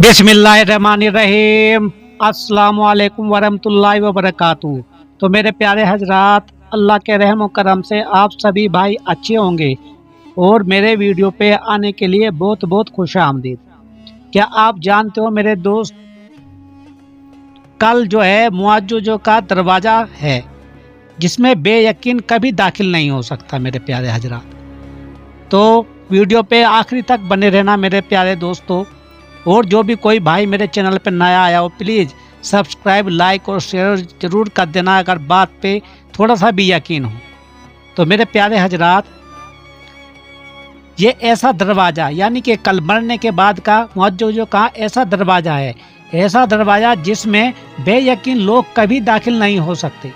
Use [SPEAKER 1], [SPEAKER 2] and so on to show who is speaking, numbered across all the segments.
[SPEAKER 1] बिस्मिल्लाहिर्रहमानिर्रहीम अस्सलामु अलैकुम वरहमतुल्लाहि वबरकातुहू। तो मेरे प्यारे हजरात, अल्लाह के रहम और करम से आप सभी भाई अच्छे होंगे और मेरे वीडियो पे आने के लिए बहुत बहुत खुश आमदीद। क्या आप जानते हो मेरे दोस्त, कल जो है मुआज्जों का दरवाज़ा है जिसमें बेयकीन कभी दाखिल नहीं हो सकता मेरे प्यारे हजरात। तो वीडियो पे आखिरी तक बने रहना मेरे प्यारे दोस्तों। और जो भी कोई भाई मेरे चैनल पर नया आया हो, प्लीज़ सब्सक्राइब, लाइक और शेयर ज़रूर कर देना अगर बात पे थोड़ा सा भी यकीन हो। तो मेरे प्यारे हजरात, ये ऐसा दरवाज़ा यानी कि कल मरने के बाद का मुआज्जों का ऐसा दरवाज़ा है, ऐसा दरवाज़ा जिसमें बेयकीन लोग कभी दाखिल नहीं हो सकते।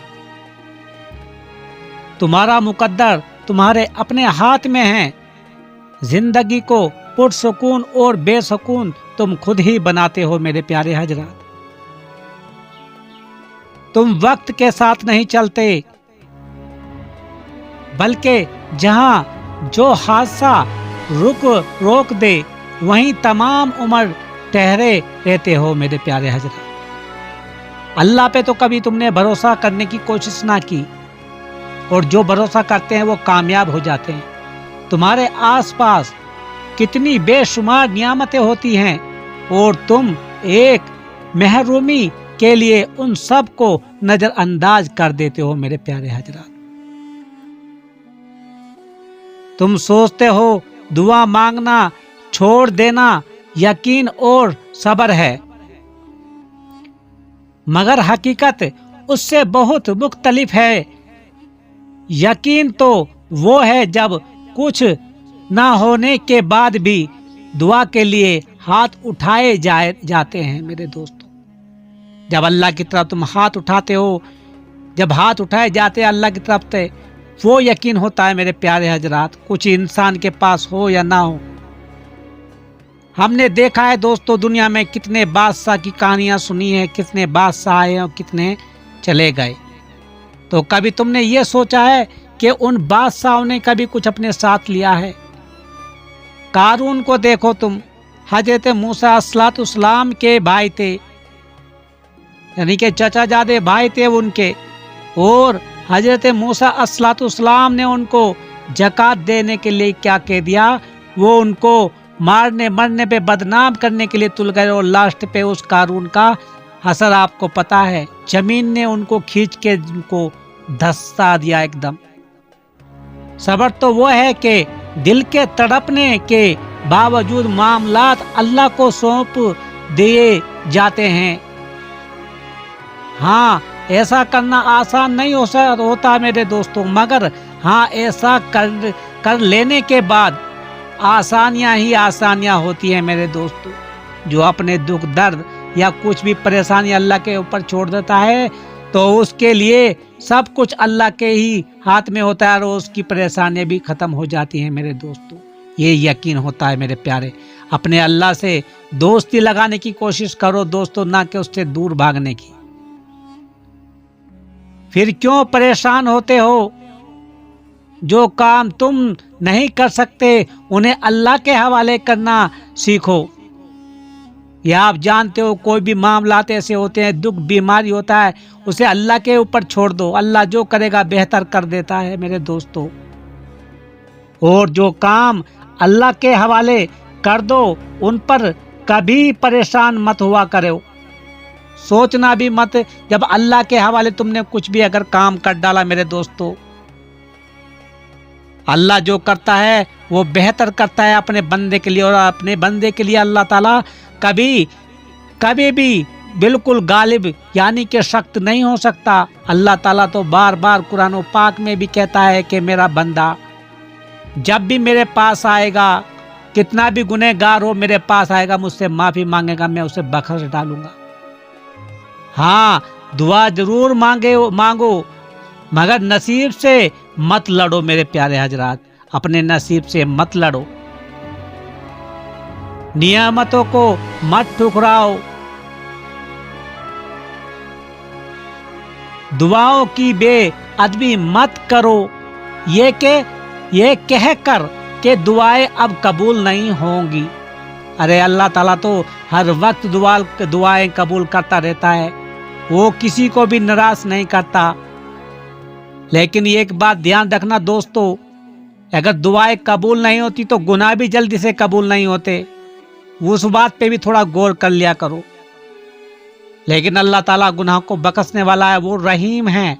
[SPEAKER 1] तुम्हारा मुकद्दर तुम्हारे अपने हाथ में है। जिंदगी को पुरसुकून और बेसुकून तुम खुद ही बनाते हो मेरे प्यारे हजरात। तुम वक्त के साथ नहीं चलते, बल्कि जहां जो हादसा रोक दे वहीं तमाम उम्र ठहरे रहते हो मेरे प्यारे हजरात। अल्लाह पे तो कभी तुमने भरोसा करने की कोशिश ना की, और जो भरोसा करते हैं वो कामयाब हो जाते हैं। तुम्हारे आसपास कितनी बेशुमार नियामतें होती हैं और तुम एक महरूमी के लिए उन सब को नजरअंदाज कर देते हो मेरे प्यारे हजरात। तुम सोचते हो दुआ मांगना छोड़ देना यकीन और सब्र है, मगर हकीकत उससे बहुत मुख्तलिफ है। यकीन तो वो है जब कुछ ना होने के बाद भी दुआ के लिए हाथ उठाए जाते हैं मेरे दोस्तों। जब अल्लाह की तरफ तुम हाथ उठाते हो, जब हाथ उठाए जाते हैं अल्लाह की तरफ से, वो यकीन होता है मेरे प्यारे हजरात, कुछ इंसान के पास हो या ना हो। हमने देखा है दोस्तों, दुनिया में कितने बादशाह की कहानियां सुनी है, कितने बादशाह आए और कितने चले गए। तो कभी तुमने ये सोचा है कि उन बादशाहों ने कभी कुछ अपने साथ लिया है? कारून को देखो तुम, हजरत मूसा अलैहिस्सलाम के भाई थे, यानी कि चचा जादे भाई थे उनके, और हजरत मूसा अलैहिस्सलाम ने उनको ज़कात देने के लिए क्या कह दिया, वो उनको मारने मरने पे बदनाम करने के लिए तुल गए। और लास्ट पे उस कारून का असर आपको पता है, जमीन ने उनको खींच के उनको धंसा दिया एकदम। सब्र तो वो है कि दिल के तड़पने के बावजूद मामलात अल्लाह को सौंप दिए जाते हैं। हाँ, ऐसा करना आसान नहीं होता मेरे दोस्तों, मगर हाँ, ऐसा कर लेने के बाद आसानियां ही आसानियां होती हैं मेरे दोस्तों। जो अपने दुख दर्द या कुछ भी परेशानी अल्लाह के ऊपर छोड़ देता है तो उसके लिए सब कुछ अल्लाह के ही हाथ में होता है और उसकी परेशानियां भी खत्म हो जाती हैं मेरे दोस्तों। ये यकीन होता है मेरे प्यारे। अपने अल्लाह से दोस्ती लगाने की कोशिश करो दोस्तों, ना कि उससे दूर भागने की। फिर क्यों परेशान होते हो? जो काम तुम नहीं कर सकते उन्हें अल्लाह के हवाले करना सीखो। या आप जानते हो कोई भी मामलात ऐसे होते हैं, दुख बीमारी होता है, उसे अल्लाह के ऊपर छोड़ दो, अल्लाह जो करेगा बेहतर कर देता है मेरे दोस्तों। और जो काम अल्लाह के हवाले कर दो उन पर कभी परेशान मत हुआ करो, सोचना भी मत। जब अल्लाह के हवाले तुमने कुछ भी अगर काम कर डाला मेरे दोस्तों, अल्लाह जो करता है वो बेहतर करता है अपने बंदे के लिए, और अपने बंदे के लिए अल्लाह ताला कभी भी बिल्कुल गालिब यानी कि सख्त नहीं हो सकता। अल्लाह ताला तो बार बार कुरान पाक में भी कहता है कि मेरा बंदा जब भी मेरे पास आएगा, कितना भी गुनहगार हो मेरे पास आएगा, मुझसे माफ़ी मांगेगा, मैं उसे बख्श डालूंगा। हाँ, दुआ जरूर मांगो, मगर नसीब से मत लड़ो मेरे प्यारे हजरात, अपने नसीब से मत लड़ो। नियामतों को मत ठुकराओ, दुआओं की बेअदबी मत करो, ये कह कर के दुआएं अब कबूल नहीं होंगी। अरे अल्लाह ताला तो हर वक्त दुआएं कबूल करता रहता है, वो किसी को भी निराश नहीं करता। लेकिन एक बात ध्यान रखना दोस्तों, अगर दुआएं कबूल नहीं होती तो गुनाह भी जल्दी से कबूल नहीं होते, उस बात पे भी थोड़ा गौर कर लिया करो। लेकिन अल्लाह ताला गुनाह को बख्शने वाला है, वो रहीम है,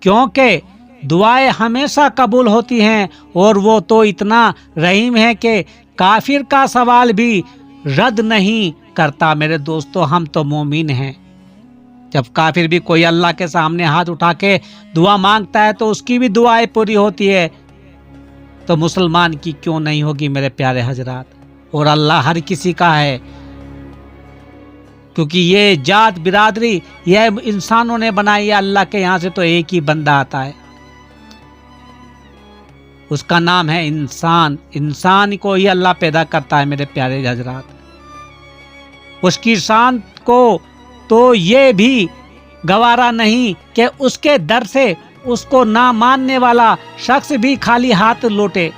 [SPEAKER 1] क्योंकि दुआएं हमेशा कबूल होती हैं और वो तो इतना रहीम है कि काफिर का सवाल भी रद्द नहीं करता। मेरे दोस्तों, हम तो मोमिन हैं, जब काफिर भी कोई अल्लाह के सामने हाथ उठा के दुआ मांगता है तो उसकी भी दुआएं पूरी होती है, तो मुसलमान की क्यों नहीं होगी मेरे प्यारे हजरात। और अल्लाह हर किसी का है, क्योंकि ये जात बिरादरी यह इंसानों ने बनाई है, अल्लाह के यहाँ से तो एक ही बंदा आता है, उसका नाम है इंसान। इंसान को ही अल्लाह पैदा करता है मेरे प्यारे हजरात। उसकी शान को तो ये भी गवारा नहीं कि उसके दर से उसको ना मानने वाला शख्स भी खाली हाथ लौटे।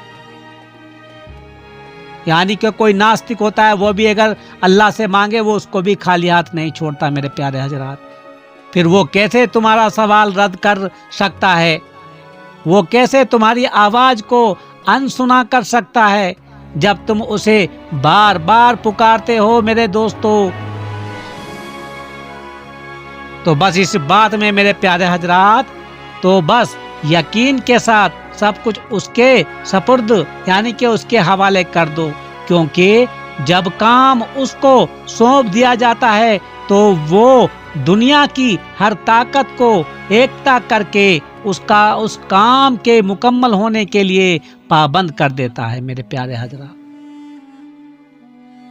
[SPEAKER 1] यानी कि कोई नास्तिक होता है, वो भी अगर अल्लाह से मांगे वो उसको भी खाली हाथ नहीं छोड़ता मेरे प्यारे हजरात। फिर वो कैसे तुम्हारा सवाल रद्द कर सकता है, वो कैसे तुम्हारी आवाज को अनसुना कर सकता है जब तुम उसे बार बार पुकारते हो मेरे दोस्तों। तो बस इस बात में मेरे प्यारे हजरात, तो बस यकीन के साथ सब कुछ उसके सपुर्द यानी कि उसके हवाले कर दो, क्योंकि जब काम उसको सौंप दिया जाता है तो वो दुनिया की हर ताकत को एकता करके उस काम के मुकम्मल होने के लिए पाबंद कर देता है मेरे प्यारे हजरात।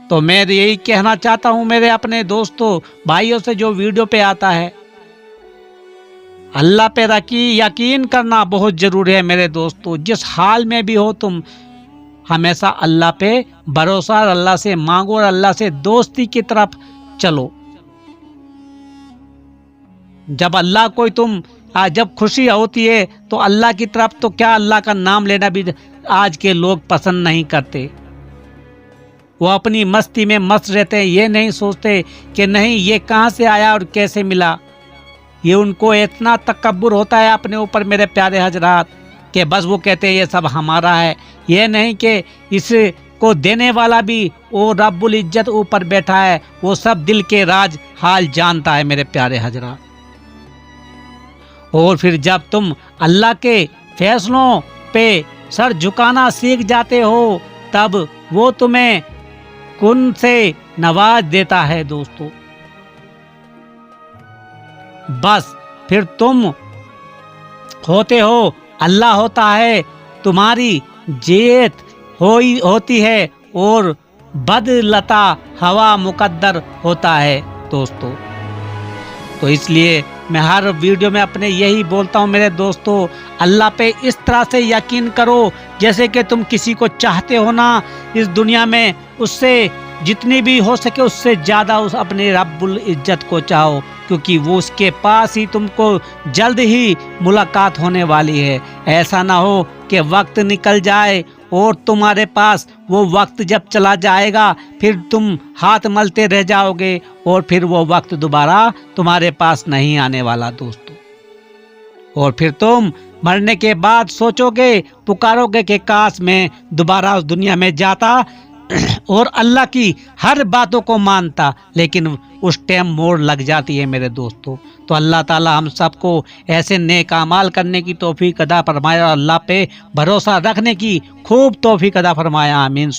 [SPEAKER 1] तो मैं यही कहना चाहता हूं मेरे अपने दोस्तों भाइयों से जो वीडियो पे आता है, अल्लाह पे यकीन करना बहुत जरूरी है मेरे दोस्तों। जिस हाल में भी हो तुम हमेशा अल्लाह पे भरोसा, अल्लाह से मांगो और अल्लाह से दोस्ती की तरफ चलो। जब अल्लाह को जब खुशी होती है तो अल्लाह की तरफ, तो क्या अल्लाह का नाम लेना भी आज के लोग पसंद नहीं करते। वो अपनी मस्ती में मस्त रहते हैं, ये नहीं सोचते कि नहीं ये कहाँ से आया और कैसे मिला। ये उनको इतना तकब्बुर होता है अपने ऊपर मेरे प्यारे हजरात कि बस वो कहते हैं ये सब हमारा है। ये नहीं कि इसको देने वाला भी वो रब्बुल इज्जत ऊपर बैठा है, वो सब दिल के राज हाल जानता है मेरे प्यारे हजरात। और फिर जब तुम अल्लाह के फैसलों पे सर झुकाना सीख जाते हो तब वो तुम्हें कुन से नवाज देता है दोस्तों। बस फिर तुम होते हो, अल्लाह होता है, तुम्हारी जेत होती है और बदलता हवा मुकद्दर होता है दोस्तों। तो इसलिए मैं हर वीडियो में अपने यही बोलता हूँ मेरे दोस्तों, अल्लाह पे इस तरह से यकीन करो जैसे कि तुम किसी को चाहते हो ना इस दुनिया में, उससे जितनी भी हो सके उससे ज़्यादा उस अपने रब्बुल इज्जत को चाहो, क्योंकि वो उसके पास ही तुमको जल्द ही मुलाकात होने वाली है। ऐसा ना हो कि वक्त निकल जाए और तुम्हारे पास वो वक्त जब चला जाएगा फिर तुम हाथ मलते रह जाओगे और फिर वो वक्त दोबारा तुम्हारे पास नहीं आने वाला दोस्तों। और फिर तुम मरने के बाद सोचोगे, पुकारोगे कि काश मैं दोबारा उस दुनिया में जाता और अल्लाह की हर बातों को मानता, लेकिन उस टाइम मोड़ लग जाती है मेरे दोस्तों। तो अल्लाह ताला हम सबको ऐसे नेक अमाल करने की तौफीक अदा फरमाया और अल्लाह पे भरोसा रखने की खूब तौफीक अदा फरमाया। आमीन।